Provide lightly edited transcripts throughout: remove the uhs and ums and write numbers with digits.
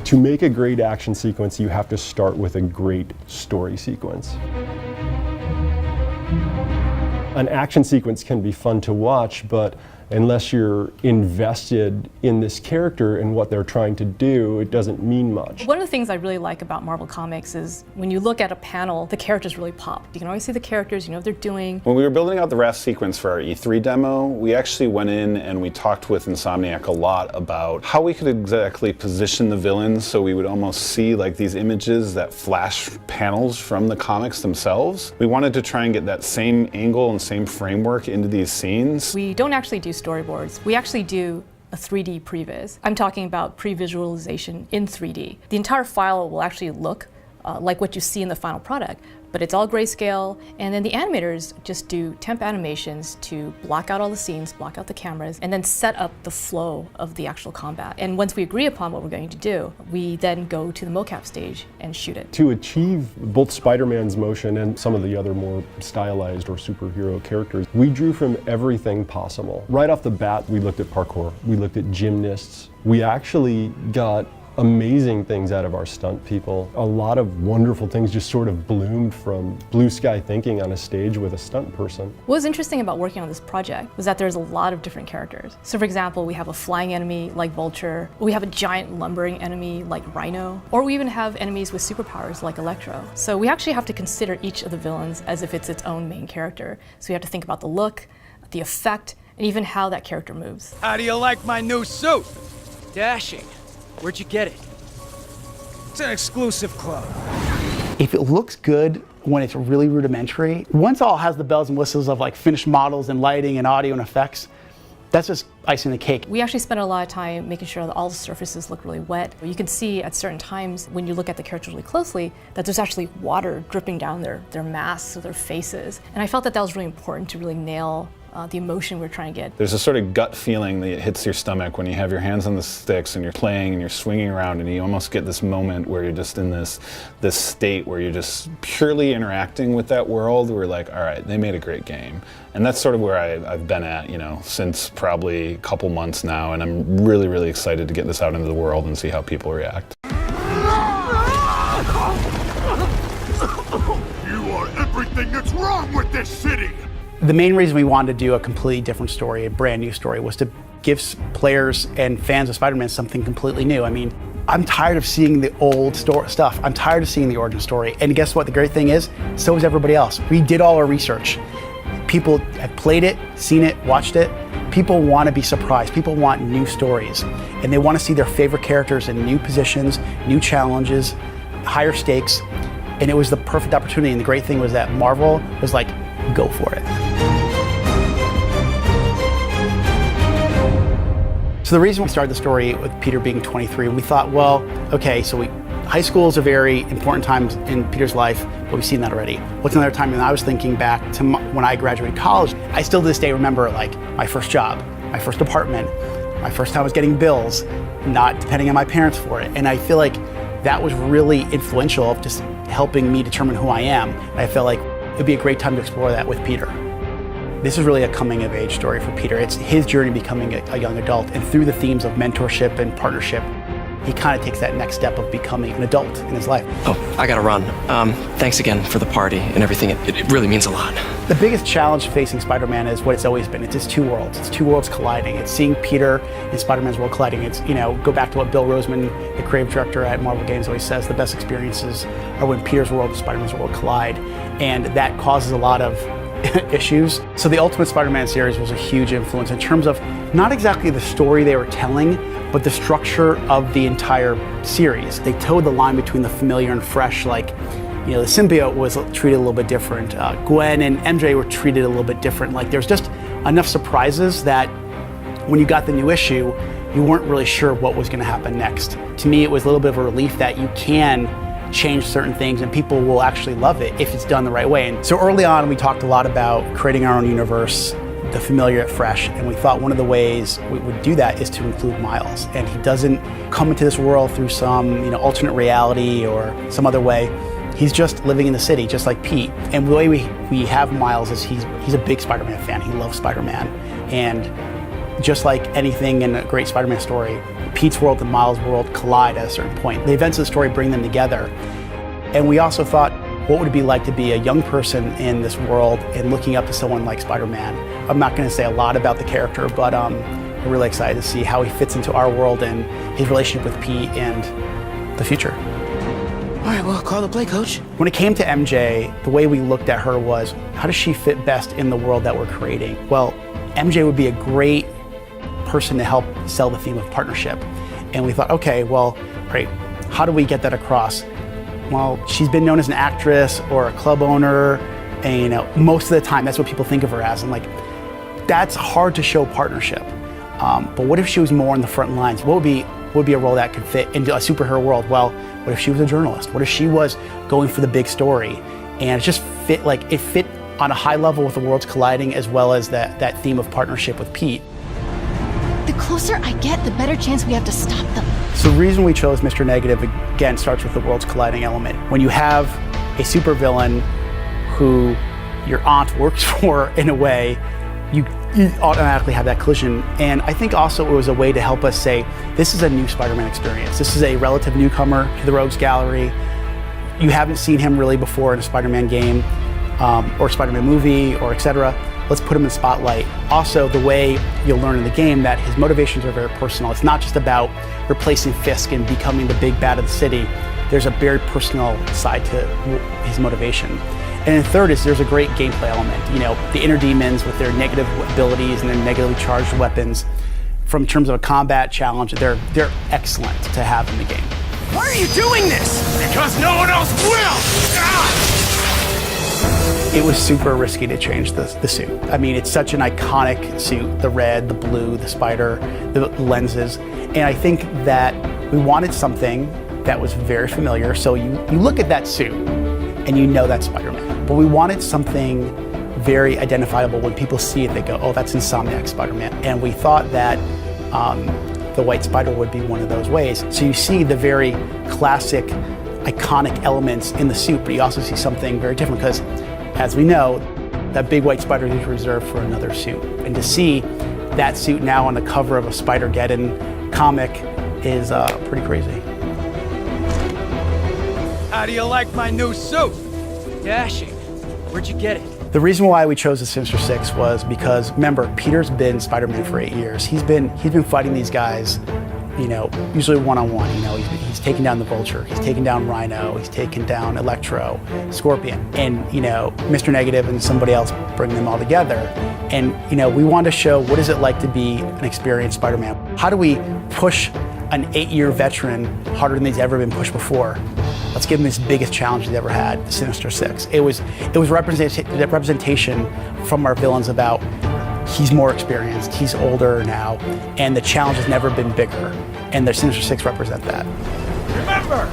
To make a great action sequence, you have to start with a great story sequence. An action sequence can be fun to watch, but unless you're invested in this character and what they're trying to do, it doesn't mean much. One of the things I really like about Marvel Comics is when you look at a panel, the characters really pop. You can always see the characters, you know what they're doing. When we were building out the RAS sequence for our E3 demo, we actually went in and we talked with Insomniac a lot about how we could exactly position the villains so we would almost see like these images that flash panels from the comics themselves. We wanted to try and get that same angle and same framework into these scenes. We don't actually do storyboards. We actually do a 3D previs. I'm talking about pre-visualization in 3D. The entire file will actually look like what you see in the final product, but it's all grayscale, and then the animators just do temp animations to block out all the scenes, block out the cameras, and then set up the flow of the actual combat. And once we agree upon what we're going to do, we then go to the mocap stage and shoot it. To achieve both Spider-Man's motion and some of the other more stylized or superhero characters, we drew from everything possible. Right off the bat, we looked at parkour, we looked at gymnasts. We actually got amazing things out of our stunt people. A lot of wonderful things just sort of bloomed from blue sky thinking on a stage with a stunt person. What was interesting about working on this project was that there's a lot of different characters. So for example, we have a flying enemy like Vulture, we have a giant lumbering enemy like Rhino, or we even have enemies with superpowers like Electro. So we actually have to consider each of the villains as if it's its own main character. So we have to think about the look, the effect, and even how that character moves. How do you like my new suit? Dashing. Where'd you get it? It's an exclusive club. If it looks good when it's really rudimentary, once it all has the bells and whistles of like finished models and lighting and audio and effects, that's just icing the cake. We actually spent a lot of time making sure that all the surfaces look really wet. You can see at certain times when you look at the characters really closely that there's actually water dripping down their masks or their faces. And I felt that that was really important to really nail the emotion we're trying to get. There's a sort of gut feeling that hits your stomach when you have your hands on the sticks and you're playing and you're swinging around, and you almost get this moment where you're just in this state where you're just purely interacting with that world. We're like, all right, they made a great game. And that's sort of where I've been at, you know, since probably a couple months now, and I'm really, really excited to get this out into the world and see how people react. You are everything that's wrong with this city! The main reason we wanted to do a completely different story, a brand new story, was to give players and fans of Spider-Man something completely new. I mean, I'm tired of seeing the old stuff. I'm tired of seeing the origin story. And guess what? The great thing is, so is everybody else. We did all our research. People have played it, seen it, watched it. People want to be surprised. People want new stories. And they want to see their favorite characters in new positions, new challenges, higher stakes. And it was the perfect opportunity. And the great thing was that Marvel was like, go for it. So the reason we started the story with Peter being 23, we thought, well, okay, so high school is a very important time in Peter's life, but we've seen that already. What's another time? And I was thinking back to when I graduated college. I still to this day remember like my first job, my first apartment, my first time I was getting bills, not depending on my parents for it. And I feel like that was really influential of just helping me determine who I am. And I felt like it'd be a great time to explore that with Peter. This is really a coming-of-age story for Peter. It's his journey becoming a young adult, and through the themes of mentorship and partnership, he kind of takes that next step of becoming an adult in his life. Oh, I gotta run. Thanks again for the party and everything. It really means a lot. The biggest challenge facing Spider-Man is what it's always been. It's his two worlds. It's two worlds colliding. It's seeing Peter and Spider-Man's world colliding. It's, you know, go back to what Bill Roseman, the creative director at Marvel Games, always says, the best experiences are when Peter's world and Spider-Man's world collide. And that causes a lot of issues. So the Ultimate Spider-Man series was a huge influence in terms of not exactly the story they were telling, but the structure of the entire series. They towed the line between the familiar and fresh, like, you know, the symbiote was treated a little bit different. Gwen and MJ were treated a little bit different. Like, there's just enough surprises that when you got the new issue, you weren't really sure what was going to happen next. To me, it was a little bit of a relief that you can change certain things and people will actually love it if it's done the right way. And so early on, we talked a lot about creating our own universe, the familiar at fresh, and we thought one of the ways we would do that is to include Miles. And he doesn't come into this world through some, you know, alternate reality or some other way. He's just living in the city, just like Pete. And the way we have Miles is he's a big Spider-Man fan. He loves Spider-Man. And just like anything in a great Spider-Man story, Pete's world and Miles' world collide at a certain point. The events of the story bring them together. And we also thought, what would it be like to be a young person in this world and looking up to someone like Spider-Man? I'm not going to say a lot about the character, but we're really excited to see how he fits into our world and his relationship with Pete and the future. All right, well, call the play, coach. When it came to MJ, the way we looked at her was, how does she fit best in the world that we're creating? Well, MJ would be a great person to help sell the theme of partnership. And we thought, okay, well, great, how do we get that across? Well, she's been known as an actress or a club owner, and you know, most of the time that's what people think of her as. And like, that's hard to show partnership. But what if she was more on the front lines? What would be a role that could fit into a superhero world? Well, what if she was a journalist? What if she was going for the big story? And it just fit, like, it fit on a high level with the worlds colliding, as well as that theme of partnership with Pete. The closer I get, the better chance we have to stop them. So the reason we chose Mr. Negative, again, starts with the worlds colliding element. When you have a supervillain who your aunt works for, in a way, you automatically have that collision. And I think also it was a way to help us say, this is a new Spider-Man experience. This is a relative newcomer to the Rogues Gallery. You haven't seen him really before in a Spider-Man game, or Spider-Man movie, or etc. Let's put him in the spotlight. Also, the way you'll learn in the game that his motivations are very personal. It's not just about replacing Fisk and becoming the big bad of the city. There's a very personal side to his motivation. And then third is there's a great gameplay element. You know, the inner demons with their negative abilities and their negatively charged weapons. From terms of a combat challenge, they're excellent to have in the game. Why are you doing this? Because no one else will! Ah! It was super risky to change the suit. I mean, it's such an iconic suit, the red, the blue, the spider, the lenses. And I think that we wanted something that was very familiar. So you look at that suit and you know that's Spider-Man. But we wanted something very identifiable. When people see it, they go, oh, that's Insomniac Spider-Man. And we thought that the White Spider would be one of those ways. So you see the very classic, iconic elements in the suit, but you also see something very different because, as we know, that big white spider is reserved for another suit. And to see that suit now on the cover of a Spider-Geddon comic is pretty crazy. How do you like my new suit? Dashing. Where'd you get it? The reason why we chose the Sinister Six was because, remember, Peter's been Spider-Man for 8 years. He's been fighting these guys, you know, usually one-on-one. You know, he's taking down the Vulture, he's taking down Rhino, he's taking down Electro, Scorpion, and you know, Mr. Negative and somebody else bring them all together. And you know, we want to show what is it like to be an experienced Spider-Man. How do we push an 8-year veteran harder than he's ever been pushed before? Let's give him his biggest challenge he's ever had, the Sinister Six. It was representation from our villains about he's more experienced, he's older now, and the challenge has never been bigger. And the Sinister Six represent that. Remember,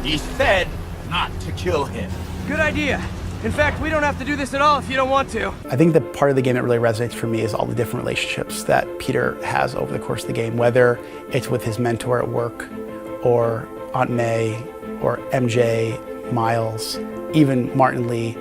he said not to kill him. Good idea. In fact, we don't have to do this at all if you don't want to. I think the part of the game that really resonates for me is all the different relationships that Peter has over the course of the game, whether it's with his mentor at work, or Aunt May, or MJ, Miles, even Martin Lee.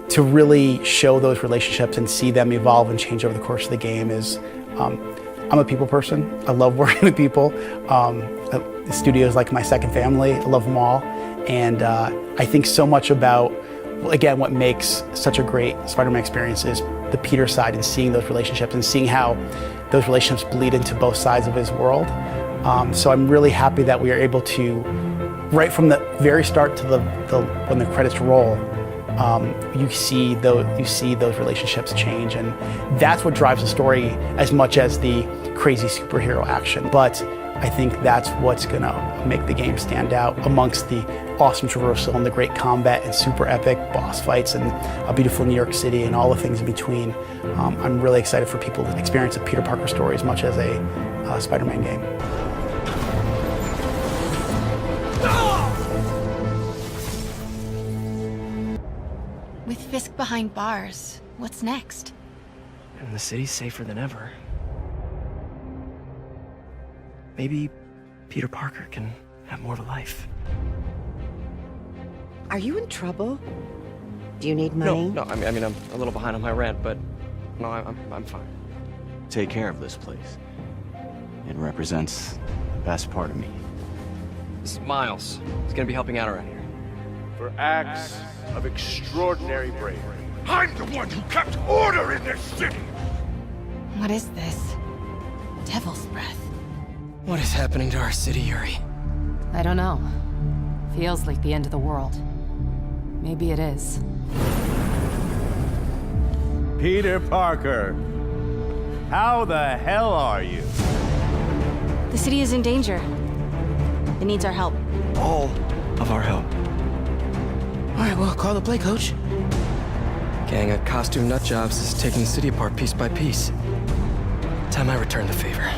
To really show those relationships and see them evolve and change over the course of the game is, I'm a people person. I love working with people. The studio is like my second family. I love them all. And I think so much about, again, what makes such a great Spider-Man experience is the Peter side and seeing those relationships and seeing how those relationships bleed into both sides of his world. So I'm really happy that we are able to, right from the very start to when the credits roll, you see those relationships change, and that's what drives the story as much as the crazy superhero action. But I think that's what's gonna make the game stand out amongst the awesome traversal and the great combat and super epic boss fights and a beautiful New York City and all the things in between. I'm really excited for people to experience a Peter Parker story as much as a Spider-Man game. With Fisk behind bars, what's next? And the city's safer than ever. Maybe Peter Parker can have more of a life. Are you in trouble? Do you need money? No, I mean, I'm a little behind on my rent, but no, I'm fine. Take care of this place. It represents the best part of me. This is Miles. He's gonna be helping out around here. For acts of extraordinary bravery. I'm the one who kept order in this city! What is this? Devil's breath. What is happening to our city, Yuri? I don't know. Feels like the end of the world. Maybe it is. Peter Parker, how the hell are you? The city is in danger. It needs our help. All of our help. All right, well, call the play, coach. Gang of costume nutjobs is taking the city apart piece by piece. Time I return the favor.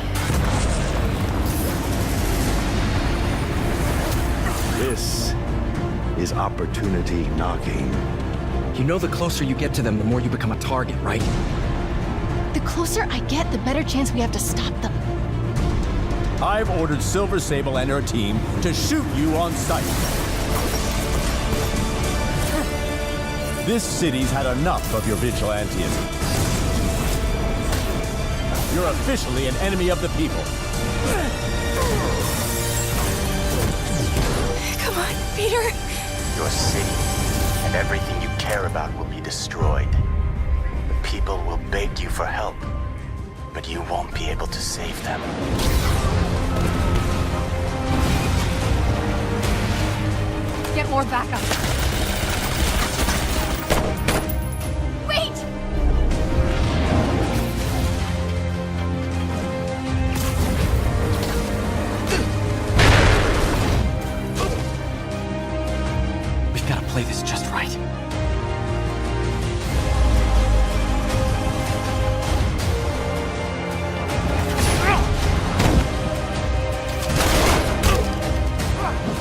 This is opportunity knocking. You know the closer you get to them, the more you become a target, right? The closer I get, the better chance we have to stop them. I've ordered Silver Sable and her team to shoot you on sight. This city's had enough of your vigilantism. You're officially an enemy of the people. Come on, Peter. Your city and everything you care about will be destroyed. The people will beg you for help, but you won't be able to save them. Get more backup. Wait! We've got to play this just right.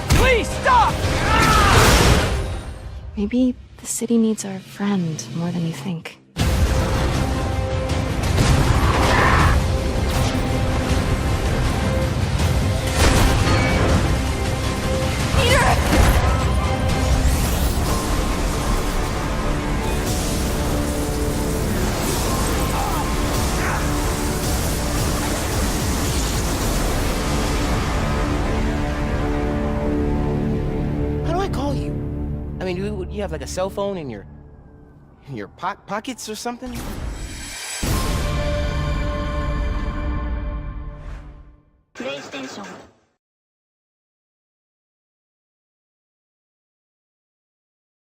Please stop! Maybe the city needs our friend more than you think. How do I call you? I mean, you have like a cell phone in your pockets or something?